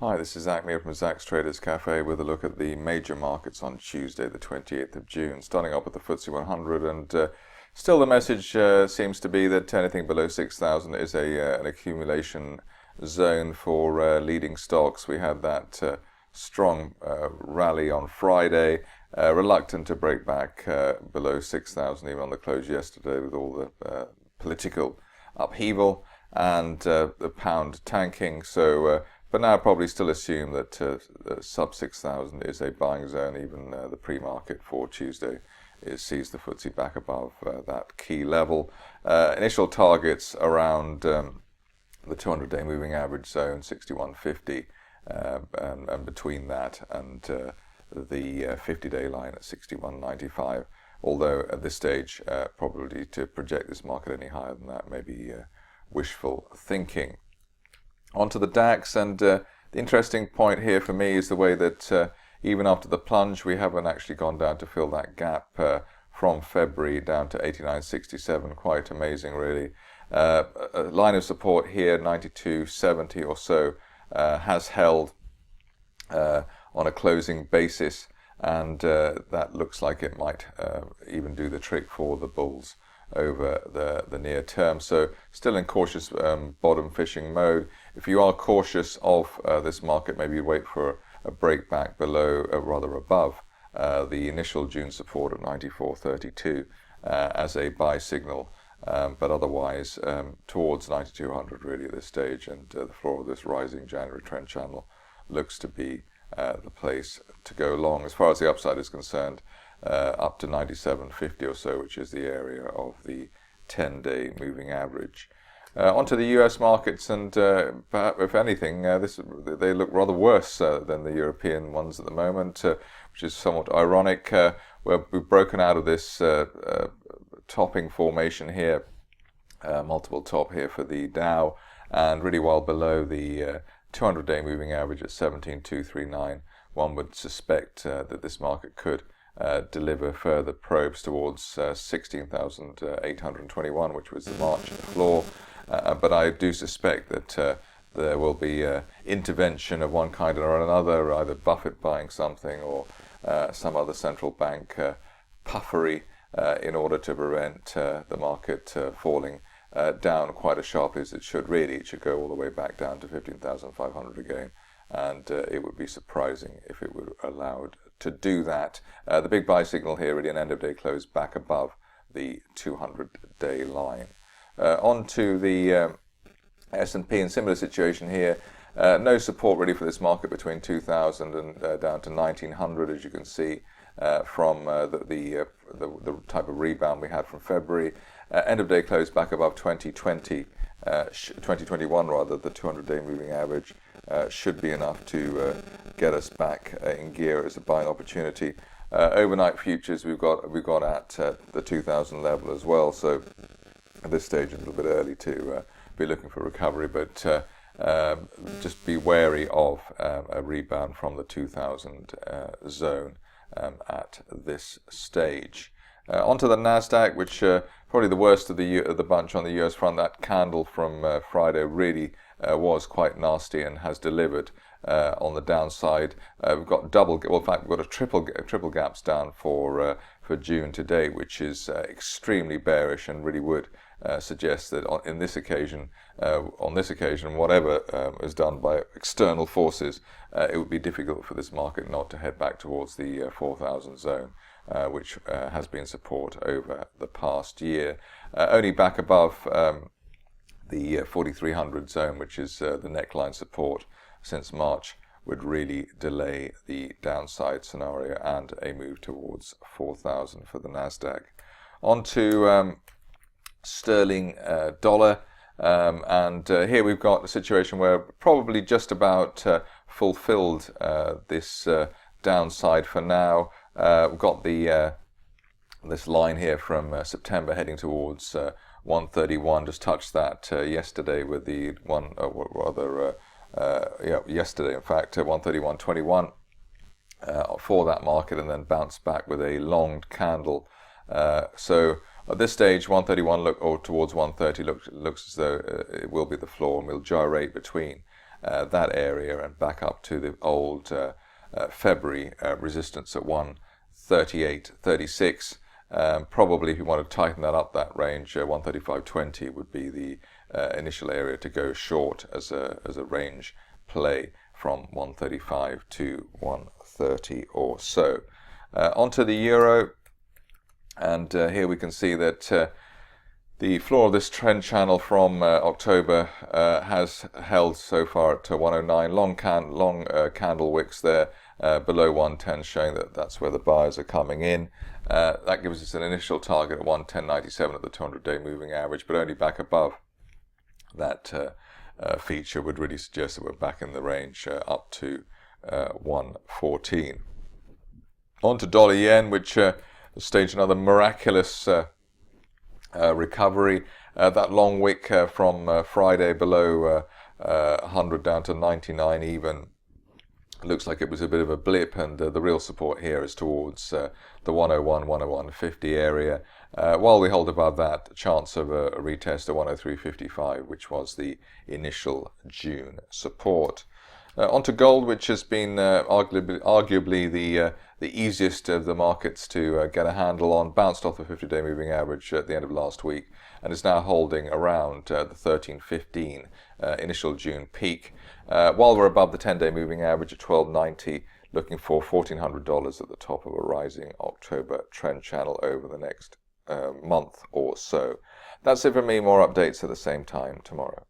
Hi, this is Zach Meir from Zach's Traders Cafe with a look at the major markets on Tuesday, the 28th of June. Starting off with the FTSE 100, and still the message seems to be that anything below 6,000 is an accumulation zone for leading stocks. We had that strong rally on Friday, reluctant to break back below 6,000 even on the close yesterday with all the political upheaval and the pound tanking. But now probably still assume that sub 6,000 is a buying zone. Even the pre-market for Tuesday sees the FTSE back above that key level. Initial targets around the 200-day moving average zone, 61.50, and between that and the 50-day line at 61.95. Although at this stage, probably to project this market any higher than that may be wishful thinking. Onto the DAX, and the interesting point here for me is the way that even after the plunge, we haven't actually gone down to fill that gap from February down to 89.67. Quite amazing, really. A line of support here, 92.70 or so, has held on a closing basis, and that looks like it might even do the trick for the bulls over the near term. So still in cautious bottom fishing mode. If you are cautious of this market, maybe wait for a break back below, rather above the initial June support of 94.32 as a buy signal, but otherwise towards 9200 really at this stage, and the floor of this rising January trend channel looks to be the place to go long. As far as the upside is concerned, up to 97.50 or so, which is the area of the 10-day moving average. Onto the US markets, and perhaps, if anything, they look rather worse than the European ones at the moment, which is somewhat ironic. We've broken out of this topping formation here, multiple top here for the Dow, and really well below the 200-day moving average at 17.239. One would suspect that this market could deliver further probes towards 16,821, which was the March floor. But I do suspect that there will be intervention of one kind or another, either Buffett buying something or some other central bank puffery in order to prevent the market falling down quite as sharply as it should. Really, it should go all the way back down to 15,500 again, and it would be surprising if it were allowed to do that. The big buy signal here, really an end of day close back above the 200-day line. On to the S&P, and similar situation here. No support really for this market between 2,000 and down to 1,900, as you can see from the type of rebound we had from February. End of day close back above 2021 rather, the 200-day moving average should be enough to get us back in gear as a buying opportunity. Overnight futures we've got at the 2,000 level as well, so at this stage a little bit early to be looking for recovery, but just be wary of a rebound from the 2,000 zone at this stage. Onto the Nasdaq, which probably the worst of the bunch on the US front. That candle from Friday really was quite nasty and has delivered on the downside. We've got in fact we've got a triple gaps down for June to date, which is extremely bearish, and really would suggest that on this occasion, whatever is done by external forces, it would be difficult for this market not to head back towards the 4,000 zone, which has been support over the past year. Only back above the 4,300 zone, which is the neckline support since March, would really delay the downside scenario and a move towards 4,000 for the Nasdaq. On to sterling dollar, and here we've got a situation where probably just about fulfilled this downside for now. We've got the this line here from September heading towards 131. Just touched that yesterday with the one, yesterday in fact, 131.21 for that market, and then bounced back with a long candle. So at this stage, 131 towards 130 looks as though it will be the floor, and we'll gyrate between that area and back up to the old February resistance at 138.36. Probably if you want to tighten that up, that range, 135.20 would be the initial area to go short as a range play from 135 to 130 or so. Onto the euro, and here we can see that the floor of this trend channel from October has held so far at 109. Long candle wicks there below 110, showing that that's where the buyers are coming in. That gives us an initial target at 110.97 at the 200-day moving average, but only back above that feature would really suggest that we're back in the range up to 114. On to dollar yen, which staged another miraculous recovery. That long wick from Friday below 100 down to 99 even looks like it was a bit of a blip, and the real support here is towards the 101, 101.50 area. While we hold above that, chance of a retest of 103.55, which was the initial June support. Onto gold, which has been arguably the easiest of the markets to get a handle on. Bounced off the 50-day moving average at the end of last week and is now holding around the 13.15 initial June peak. While we're above the 10-day moving average at 12.90, looking for $1,400 at the top of a rising October trend channel over the next month or so. That's it for me. More updates at the same time tomorrow.